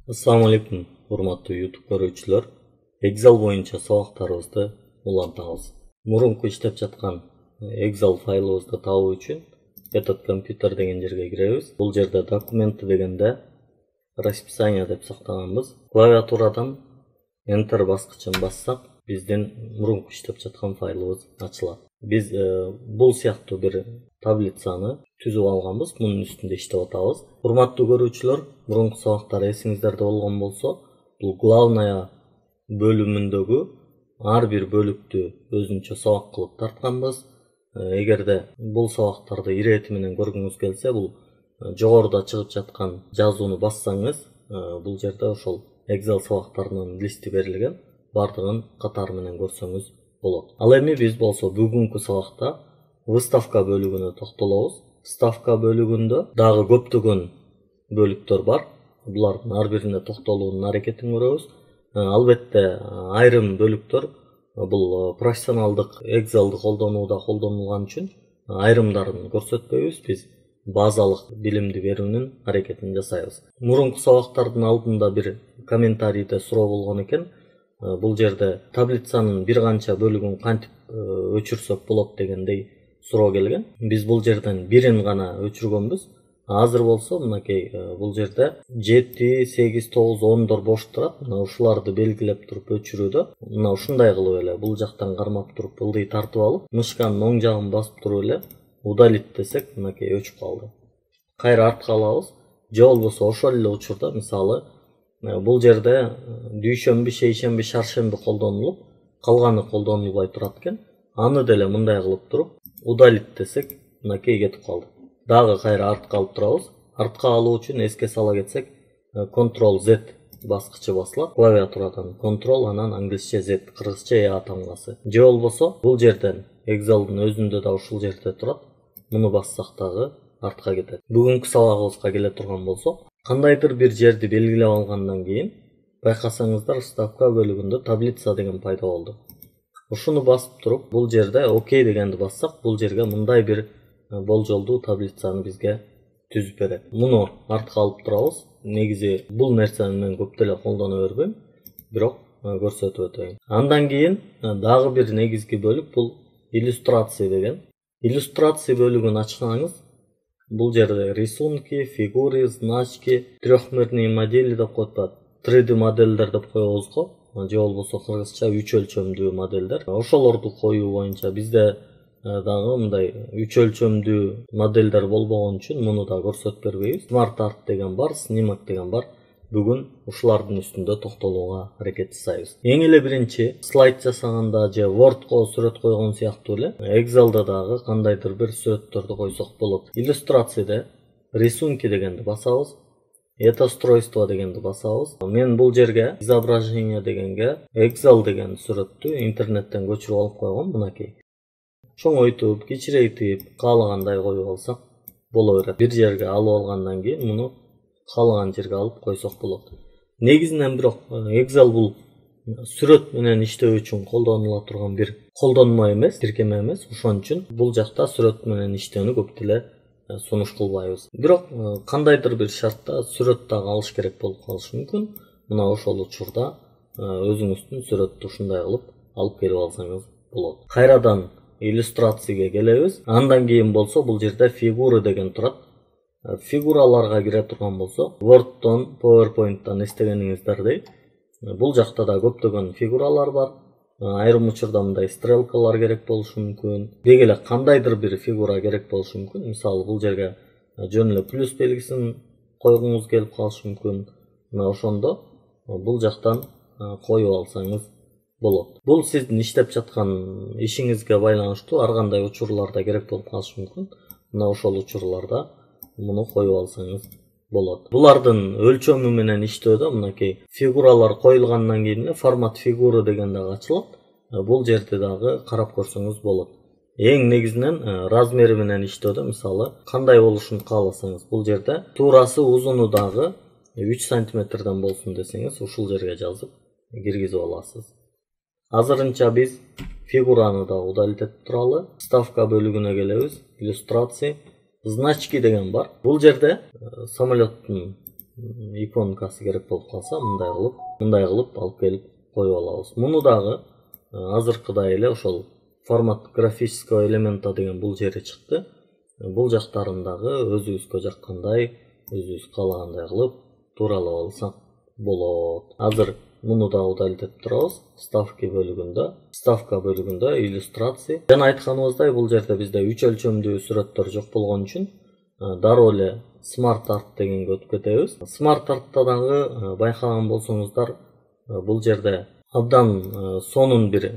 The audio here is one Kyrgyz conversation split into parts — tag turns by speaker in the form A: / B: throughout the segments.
A: Assalamu alaikum, урматтуу YouTube көрүүчүлөр. Excel боюнча сабактарыбызды улантабыз. Мурунку иштеп жаткан Excel файлыбызды табуу үчүн этот компьютер деген жерге киребиз. Бул жерде документы дегенде расписание деп сактаганбыз. Клавиатурадан Enter баскычын бассак, биздин мурунку иштеп жаткан файлыбыз ачылат. Биз бул сыяктуу бир таблицаны түзүп алганбыз, мунун үстүндө иштеп атабыз. Урматтуу көрүүчүлөр, мурунку сабактар эсиңиздерде болгон болсо, бул главная бөлүмүндөгү ар бир бөлүктү өзүнчө сабак кылып тартканбыз. Эгерде бул сабактарды ирети менен көргүңүз келсе, бул жогоруда чыгып жаткан жазууну бассаңыз, бул жерде ошол Excel сабактарынын листи берилген, бардыгын катары менен көрсөңүз болот. Ал эми биз болсо бүгүнкү сабакта выставка бөлүгүнө токтолобуз. Ставка бөлүгүндө дагы көптөгөн бөлүктөр бар. Булардын ар бирине токтолуунун аракетин көрөбүз. Албетте айрым бөлүктөр бул профессионалдык Excel'ди колдонууда колдонулган үчүн айрымдарын көрсөтпөйбүз. Биз базалык билимди берүүнүн аракетин жасайбыз. Мурунку сабактардын алдында бир комментарийде суроо болгон экен. Бул жерде таблицанын бир канча бөлүгүн кантип өчүрсөк болот дегендей суроо келген. Биз бул жерден бирин гана өчүргөнбүз. Азыр болсо мынакей бул жерде 7, 8, 9, 10дор бош турат. Мына ушуларды белгилеп туруп өчүрүүдө мына ушундай кылып эле бул жактан кармап туруп ылдый тартып алып, мышканын оң жагын басып туруп эле удалить десек, мынакей өчүп калды. Кайра артка алабыз. Же болбосо ошол эле учурда мисалы бул жерде дүйшөмбү, шейшемби, шаршемби колдонулуп, калганы колдонулбай турат экен. Аны деле мындай кылып туруп удалить десек, мынакей кетип калды. Дагы кайра артка алып турабыз. Артка алуу үчүн эске сала кетсек, Ctrl-Z баскычы басылат. Клавиатурадан Ctrl, анан англисче Z, кыргызча E тамгасы. Же болбосо бул жерден Excel'дин өзүндө да ушул жерде турат. Муну бассак дагы артка кетет. Бүгүнкү сабагыбызга келе турган болсок, кандайдыр бир жерди белгилеп алгандан кийин байкасаңыздар, ставка бөлүгүндө таблица деген пайда болду. Ушуну басып туруп, бул жерде окей дегенди бассак, бул жерге мындай бир болжолдуу таблицаны бизге түзүп берет. Муну артка алып турабыз. Негизи бул нерсени мен көп деле колдоно бербейм, бирок көрсөтүп өтөйүн. Андан кийин дагы бир негизги бөлүк бул иллюстрация деген. Иллюстрация бөлүгүн ачсаңыз, бул жерде рисунки, фигуры, значки, трехмерные модели деп коет, 3D модельдер деп коебуз го. Же болбосо кыргызча 3 өлчөмдүү модельдер. Ошолорду коюу боюнча бизде дагы мындай 3 өлчөмдүү модельдер болбогон үчүн муну да көрсөтүп бербейбиз. Smart Art деген бар, снимок деген бар. Бүгүн ушулардын үстүндө токтолууга аракет жасайбыз. Эң эле биринчи слайд жасаганда же Word'ко сүрөт койгон сыяктуу эле Excel'да дагы кандайдыр бир сүрөттөрдү койсок болот. Иллюстрацияда рисунки дегенди басабыз. Это устройство дегенди басабыз. Мен бул жерге изображение дегенге Excel деген сүрөттү интернеттен көчүрүп алып койгом, мынакей. Чоңойтуп, кичирейтип, каалагандай коюп алсак боло берет. Бир жерге алып алгандан кийин муну каалаган жерге алып койсок болот. Негизинен бирок Excel бул сүрөт менен иштөө үчүн колдонула турган бир колдонмо эмес, тиркеме эмес. Ошон үчүн бул жакта сүрөт менен иштөөнү көп деле сунуш кылбайбыз. Бирок кандайдыр бир шартта сүрөт дагы алыш керек болуп калышы мүмкүн. Мына ошол учурда өзүңүздүн сүрөттү ушундай кылып алып келип алсаңыз болот. Кайрадан иллюстрацияга келебиз. Андан кийин болсо бул жерде фигура деген турат. Фигураларга кире турган болсо, Word'тон, PowerPoint'тан эстегениңиздердей, бул жакта да көптөгөн фигуралар бар. Айрым учурда мындай стрелкалар керек болушу мүмкүн. Деги эле кандайдыр бир фигура керек болушу мүмкүн. Мисалы бул жерге жөн эле плюс белгисин койгуңуз келип калышы мүмкүн. Мына ошондо бул жактан коюп алсаңыз болот. Бул сиздин иштеп жаткан ишиңизге байланыштуу ар кандай учурларда керек болуп калышы мүмкүн. Мына ошол учурларда муну коюп алсаңыз болот. Булардын өлчөмү менен иштөөдө мынакей фигуралар коюлгандан кийин формат фигура деген дагы ачылат. Бул жерде дагы карап көрсөңүз болот. Эң негизинен размери менен иштөөдө мисалы кандай болушун кааласаңыз, бул жерде туурасы узуну дагы 3 сантиметрден болсун десеңиз, ушул жерге жазып киргизип аласыз. Азырынча биз фигураны да удалить этип туралы. Ставка бөлүгүнө келебиз. Иллюстрация. Значки деген бар. Бул жерде самолеттин иконкасы керек болуп калса мындай кылып алып келип коюп алабыз. Муну дагы азыркыдай эле ошол формат графического элемента деген бул жери чыкты. Бул жактарын дагы өзүбүзгө жаккандай, өзүбүз каалагандай кылып тууралап алсак болот. Азыр муну да удалить турабыз. Ставка бөлүгүндө иллюстрация. Жана айтканыбыздай, бул жерде бизде 3 өлчөмдүү сүрөттөр жок болгон үчүн дароо эле Smart Art дегенге өтүп кетебиз. Smart Art'та дагы байкаган болсоңуздар, бул жерде абдан сонун бир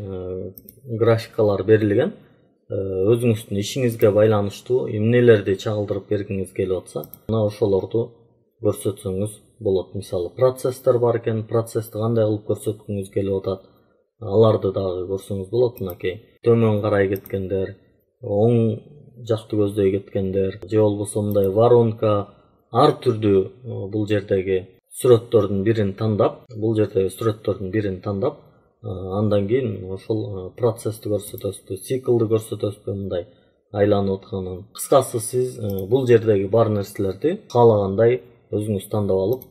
A: графикалар берилген. Өзүңүздүн ишиңизге байланыштуу эмнелерди чагылдырып бергиңиз келип атса, мына ошолорду көрсөтсөңүз болот. Мисалы, процесстер бар экен, процессти кандай кылып көрсөткүңүз келип атат, аларды дагы көрсөңүз болот. Мынакей төмөн карай кеткендер, оң жакты көздөй кеткендер, же болбосо мындай воронка, ар түрдүү бул жердеги сүрөттөрдүн бирин тандап, андан кийин ошол процессти көрсөтөсүз, циклды көрсөтөсүз, мындай айланып атканын. Кыскасы, сиз бул жердеги бар нерселерди каалагандай өзүңүз тандап алып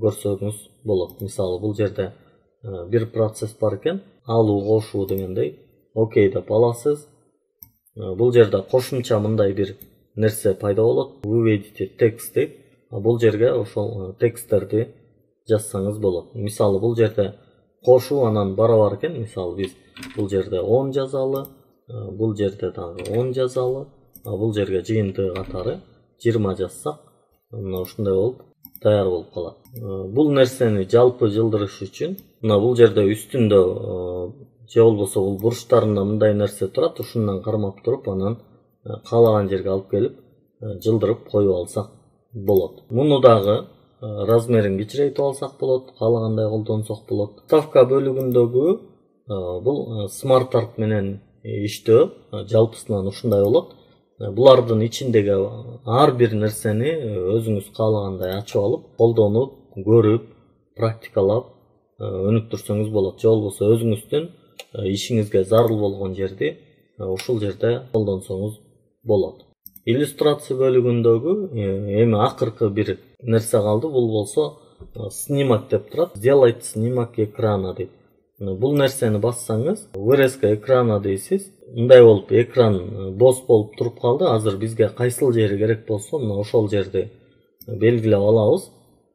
A: көрсөңүз болот. Мисалы, бул жерде бир процесс бар экен, алуу кошуу дегендей, окей деп аласыз. Бул жерде кошумча мындай бир нерсе пайда болот, выведите текст дейт. Бул жерге ошол тексттерди жазсаңыз болот. Мисалы, бул жерде кошуу анан барабар экен. Мисалы, биз бул жерде 10 жазалы, бул жерде дагы 10 жазалы, бул жерге жыйынтыгы катары 20 жазсак, мына ушундай болуп даяр болуп калат. Бул нерсени жалпы жылдырыш үчүн мына бул жерде үстүндө же болбосо бул бурчтарында мындай нерсе турат, ушундан кармап туруп анан каалаган жерге алып келип жылдырып коюп алсак болот. Муну дагы размерин кичирейтип алсак болот, каалагандай колдонсок болот. Ставка бөлүгүндөгү бул Smart Art менен иштөө жалпысынан ушундай болот. Булардын ичиндеги ар бир нерсени өзүңүз каалагандай ачып алып, колдонуп, көрүп, практикалап өнүктүрсөңүз болот. Же болбосо өзүңүздүн ишиңизге зарыл болгон жерди ушул жерде колдонсоңуз болот. Иллюстрация бөлүгүндөгү эми акыркы бир нерсе калды. Бул болсо снимок деп турат. Сделать снимок экрана дейт. Бул нерсени бассаңыз, вырезка экрана дейсиз. Мындай болуп экран бос болуп туруп калды. Азыр бизге кайсыл жери керек болсо, мына ошол жерди белгилеп алабыз.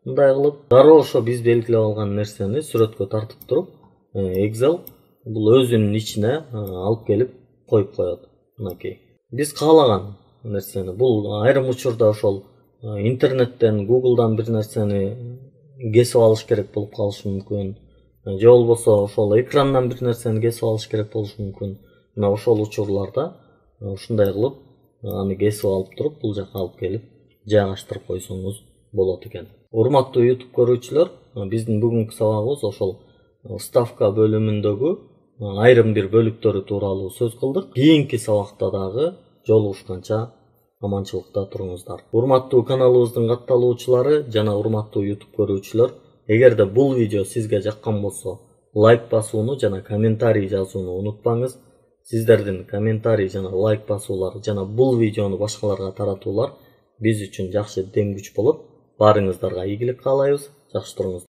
A: Мындай кылып, дароо ошо биз белгилеп алган нерсени сүрөткө тартып туруп, Excel бул өзүнүн ичине алып келип коюп коет. Мынакей. Биз каалаган нерсени, бул айрым учурда ошол интернеттен, Google'дан бир нерсени кесип алыш керек болуп калышы мүмкүн. Же болбосо ошол экрандан бир нерсени кесип алыш керек болушу мүмкүн. Мына ошол учурларда ушундай кылып аны кесип алып туруп, бул жака алып келип жайгаштырып койсоңуз болот экен. Урматтуу YouTube көрүүчүлөр, биздин бүгүнкү сабагыбыз ошол ставка бөлүмүндөгү айрым бир бөлүктөрү тууралуу сөз кылдык. Кийинки сабакта дагы жолугушканча аманчылыкта туруңуздар. Урматтуу каналыбыздын катталуучулары жана урматтуу YouTube көрүүчүлөр, эгерде бул видео сизге жаккан болсо, лайк басууну жана комментарий жазууну унутпаңыз. Сиздердин комментарий жана лайк басуулар жана бул видеону башкаларга таратуулар биз үчүн жакшы дем күч болот. Баарыңыздарга ийгилик каалайбыз. Жакшы туруңуздар.